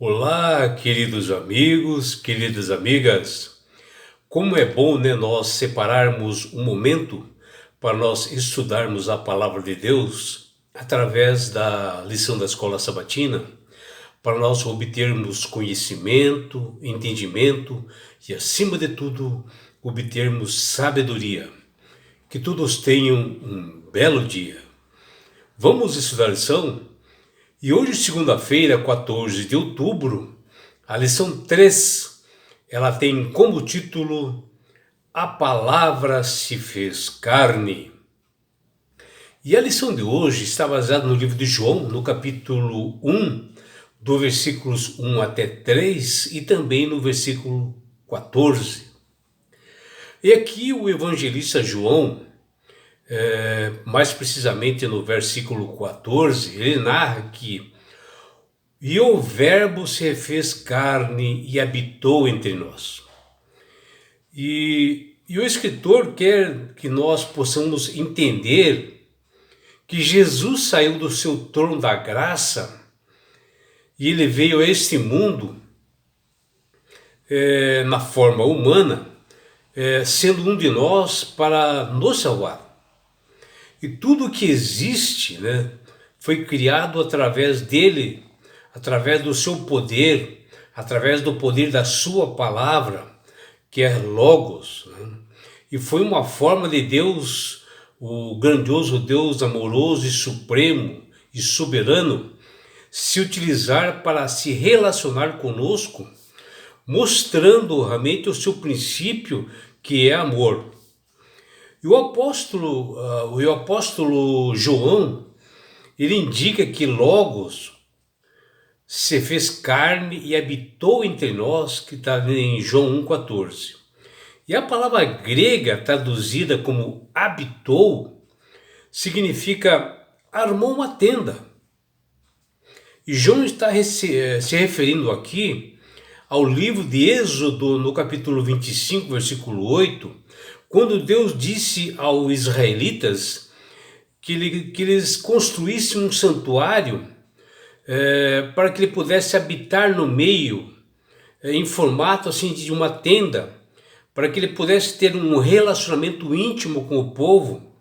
Olá, queridos amigos, queridas amigas. Como é bom, nós separarmos um momento para nós estudarmos a palavra de Deus através da lição da escola sabatina, para nós obtermos conhecimento, entendimento e, acima de tudo, obtermos sabedoria. Que todos tenham um belo dia. Vamos estudar a lição? E hoje, segunda-feira, 14 de outubro, a lição 3, ela tem como título A Palavra se fez carne. E a lição de hoje está baseada no livro de João, no capítulo 1, do versículos 1 até 3 e também no versículo 14. E aqui o evangelista João, mais precisamente no versículo 14, ele narra que "E o Verbo se fez carne e habitou entre nós." E o escritor quer que nós possamos entender que Jesus saiu do seu trono da graça e ele veio a este mundo na forma humana, sendo um de nós para nos salvar. E tudo que existe, foi criado através dele, através do seu poder, através do poder da sua palavra, que é Logos. E foi uma forma de Deus, o grandioso Deus amoroso e supremo e soberano, se utilizar para se relacionar conosco, mostrando realmente o seu princípio, que é amor. E o apóstolo João, ele indica que Logos se fez carne e habitou entre nós, que está em João 1,14. E a palavra grega traduzida como habitou significa armou uma tenda. E João está se referindo aqui ao livro de Êxodo, no capítulo 25, versículo 8, quando Deus disse aos israelitas que eles construíssem um santuário para que ele pudesse habitar no meio, em formato assim de uma tenda, para que ele pudesse ter um relacionamento íntimo com o povo.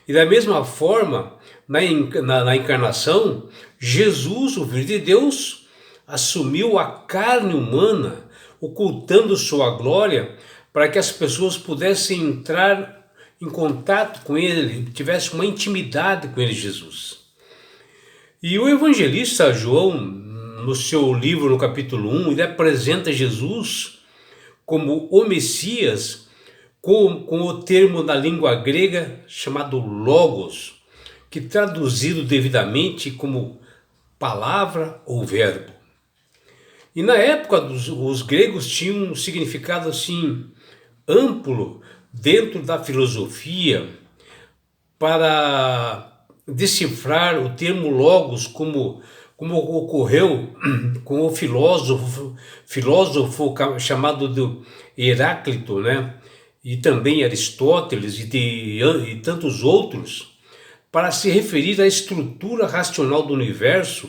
E da mesma forma, na encarnação, Jesus, o Filho de Deus, assumiu a carne humana, ocultando sua glória, para que as pessoas pudessem entrar em contato com ele, tivessem uma intimidade com ele, Jesus. E o evangelista João, no seu livro, no capítulo 1, ele apresenta Jesus como o Messias, com o termo da língua grega chamado Logos, que traduzido devidamente como palavra ou verbo. E na época os gregos tinham um significado assim amplo dentro da filosofia para decifrar o termo logos, como ocorreu com o filósofo chamado de Heráclito, e também Aristóteles e tantos outros, para se referir à estrutura racional do universo,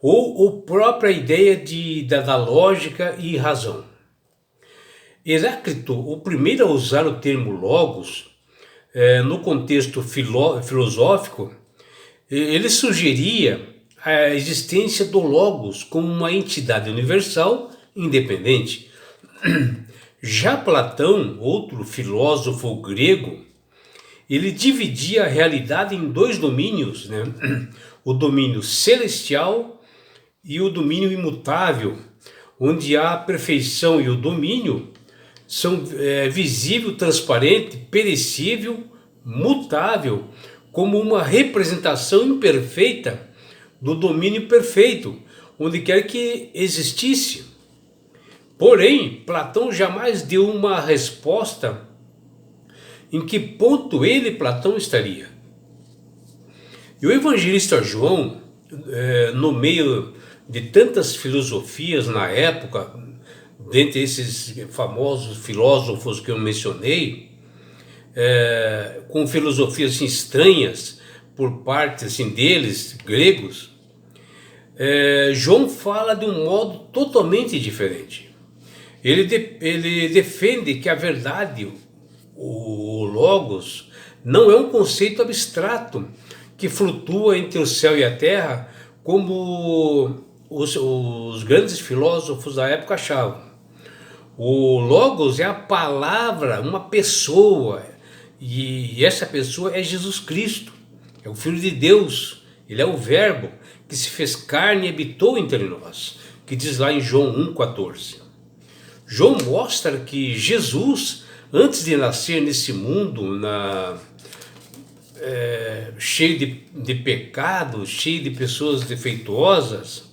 ou própria ideia da lógica e razão. Heráclito, o primeiro a usar o termo logos, no contexto filosófico, ele sugeria a existência do logos como uma entidade universal independente. Já Platão, outro filósofo grego, ele dividia a realidade em dois domínios, o domínio celestial e o domínio imutável, onde a perfeição e o domínio são visível, transparente, perecível, mutável, como uma representação imperfeita do domínio perfeito, onde quer que existisse. Porém, Platão jamais deu uma resposta em que ponto ele, Platão, estaria. E o evangelista João, no meio de tantas filosofias na época, dentre esses famosos filósofos que eu mencionei, com filosofias assim, estranhas por parte assim, deles, gregos, João fala de um modo totalmente diferente. Ele defende que a verdade, o Logos, não é um conceito abstrato que flutua entre o céu e a terra, como os grandes filósofos da época achavam. O Logos é a palavra, uma pessoa, e essa pessoa é Jesus Cristo, é o Filho de Deus, ele é o Verbo que se fez carne e habitou entre nós, que diz lá em João 1,14. João mostra que Jesus, antes de nascer nesse mundo, cheio de pecados, cheio de pessoas defeituosas,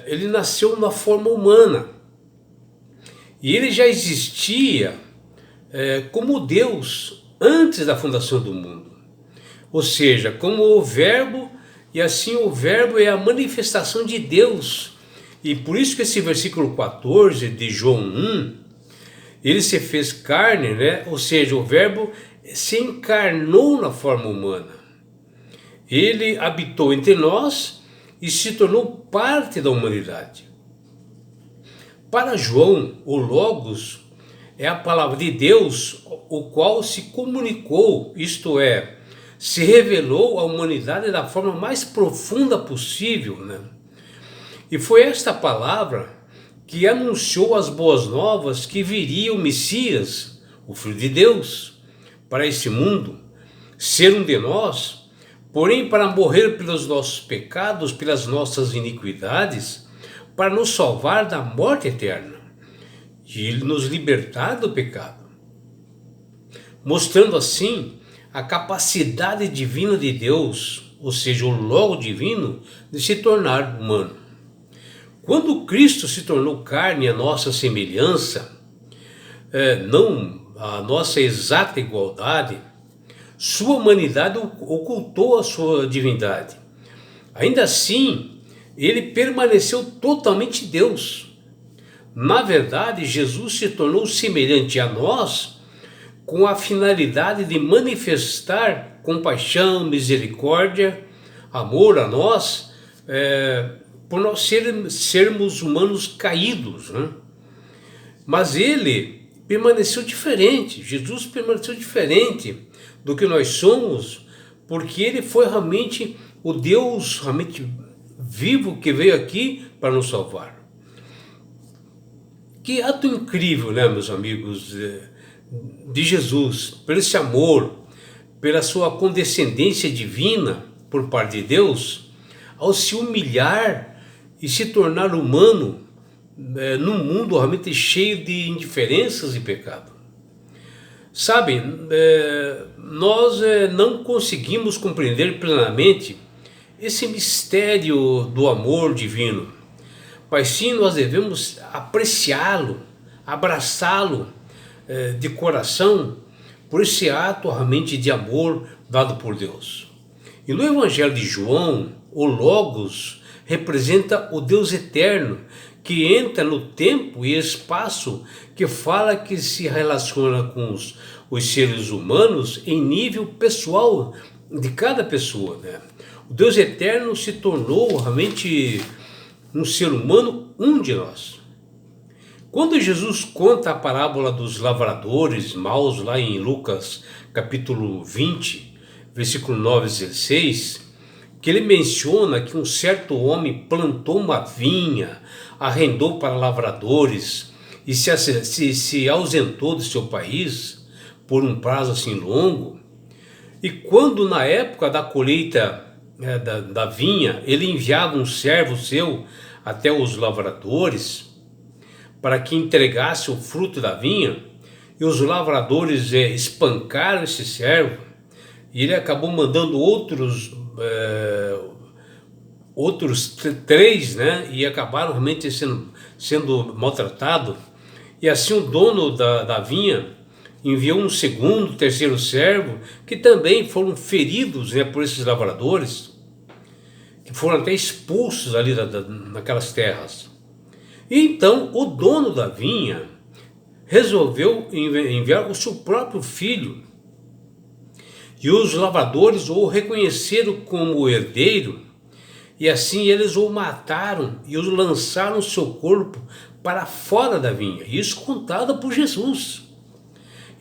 ele nasceu na forma humana. E ele já existia como Deus antes da fundação do mundo. Ou seja, como o Verbo, e assim o Verbo é a manifestação de Deus. E por isso que esse versículo 14 de João 1, ele se fez carne, né? Ou seja, o Verbo se encarnou na forma humana. Ele habitou entre nós e se tornou parte da humanidade. Para João, o Logos é a palavra de Deus, o qual se comunicou, isto é, se revelou à humanidade da forma mais profunda possível, né? E foi esta palavra que anunciou as boas novas que viria o Messias, o Filho de Deus, para esse mundo, ser um de nós, porém para morrer pelos nossos pecados, pelas nossas iniquidades, para nos salvar da morte eterna e nos libertar do pecado, mostrando assim a capacidade divina de Deus, ou seja, o Logo divino, de se tornar humano. Quando Cristo se tornou carne à nossa semelhança, não a nossa exata igualdade, sua humanidade ocultou a sua divindade. Ainda assim, ele permaneceu totalmente Deus. Na verdade, Jesus se tornou semelhante a nós com a finalidade de manifestar compaixão, misericórdia, amor a nós, por nós sermos humanos caídos, né? Mas ele permaneceu diferente, Jesus permaneceu diferente do que nós somos, porque ele foi realmente o Deus realmente vivo que veio aqui para nos salvar. Que ato incrível, né, meus amigos, de Jesus, por esse amor, pela sua condescendência divina por parte de Deus, ao se humilhar e se tornar humano num mundo realmente cheio de indiferenças e pecado. Sabem, nós não conseguimos compreender plenamente esse mistério do amor divino, mas sim nós devemos apreciá-lo, abraçá-lo de coração por esse ato realmente de amor dado por Deus. E no Evangelho de João, o Logos representa o Deus eterno que entra no tempo e espaço, que fala que se relaciona com os seres humanos em nível pessoal de cada pessoa, né? O Deus eterno se tornou realmente um ser humano, um de nós. Quando Jesus conta a parábola dos lavradores maus, lá em Lucas capítulo 20, versículo 9 a 16, que ele menciona que um certo homem plantou uma vinha, arrendou para lavradores e se ausentou do seu país por um prazo assim longo. E quando na época da colheita da vinha, ele enviava um servo seu até os lavradores para que entregasse o fruto da vinha, e os lavradores espancaram esse servo, e ele acabou mandando outros três, né, e acabaram realmente sendo maltratados. E assim o dono da vinha enviou um segundo, terceiro servo, que também foram feridos, né, por esses lavradores, que foram até expulsos ali naquelas terras. E então o dono da vinha resolveu enviar o seu próprio filho, e os lavradores o reconheceram como herdeiro e assim eles o mataram e o lançaram o seu corpo para fora da vinha. Isso contado por Jesus.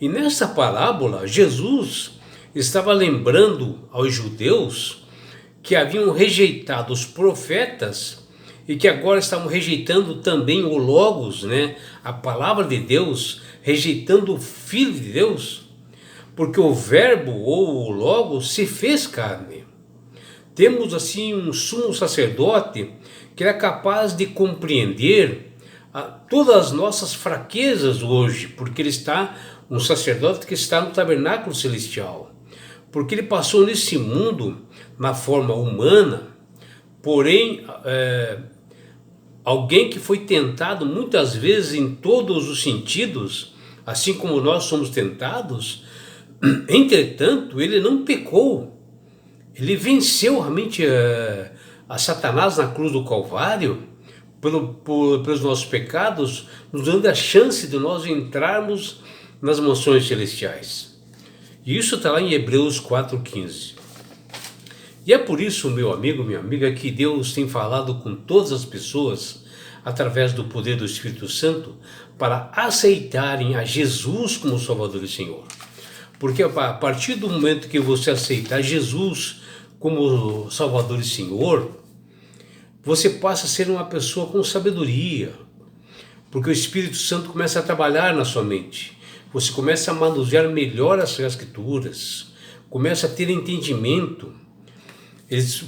E nessa parábola, Jesus estava lembrando aos judeus que haviam rejeitado os profetas e que agora estavam rejeitando também o Logos, né? A palavra de Deus, rejeitando o Filho de Deus, porque o Verbo ou o Logos se fez carne. Temos assim um sumo sacerdote que era capaz de compreender todas as nossas fraquezas hoje, porque ele está um sacerdote que está no tabernáculo celestial, porque ele passou nesse mundo na forma humana, porém alguém que foi tentado muitas vezes em todos os sentidos, assim como nós somos tentados. Entretanto, ele não pecou. Ele venceu realmente a Satanás na cruz do Calvário pelos nossos pecados, nos dando a chance de nós entrarmos nas mansões celestiais. E isso está lá em Hebreus 4,15. E é por isso, meu amigo, minha amiga, que Deus tem falado com todas as pessoas através do poder do Espírito Santo para aceitarem a Jesus como Salvador e Senhor. Porque a partir do momento que você aceitar Jesus como Salvador e Senhor, você passa a ser uma pessoa com sabedoria, porque o Espírito Santo começa a trabalhar na sua mente. Você começa a manusear melhor as Escrituras, começa a ter entendimento,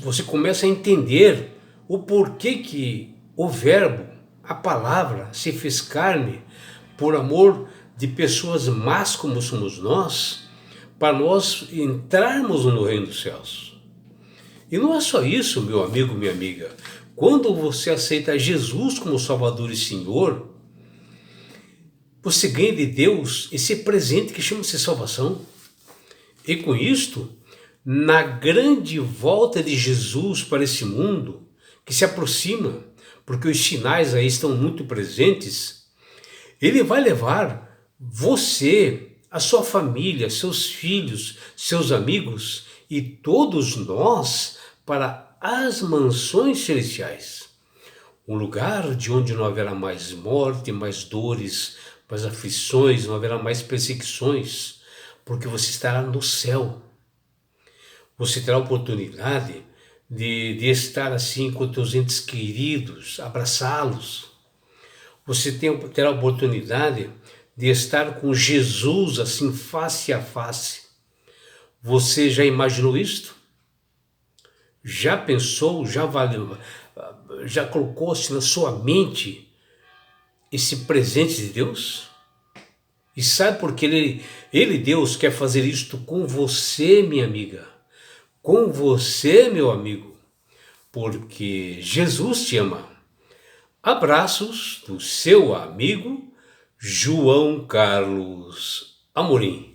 você começa a entender o porquê que o Verbo, a palavra, se fez carne por amor de pessoas más como somos nós, para nós entrarmos no reino dos céus. E não é só isso, meu amigo, minha amiga. Quando você aceita Jesus como Salvador e Senhor, você ganha de Deus esse presente que chama-se salvação. E com isto, na grande volta de Jesus para esse mundo, que se aproxima, porque os sinais aí estão muito presentes, ele vai levar você, a sua família, seus filhos, seus amigos e todos nós para as mansões celestiais. Um lugar de onde não haverá mais morte, mais dores, mais aflições, não haverá mais perseguições, porque você estará no céu. Você terá a oportunidade de estar assim com teus entes queridos, abraçá-los. Você terá a oportunidade de estar com Jesus assim face a face. Você já imaginou isto? Já pensou, já colocou-se na sua mente esse presente de Deus? E sabe por que ele, Deus, quer fazer isto com você, minha amiga? Com você, meu amigo? Porque Jesus te ama. Abraços do seu amigo João Carlos Amorim.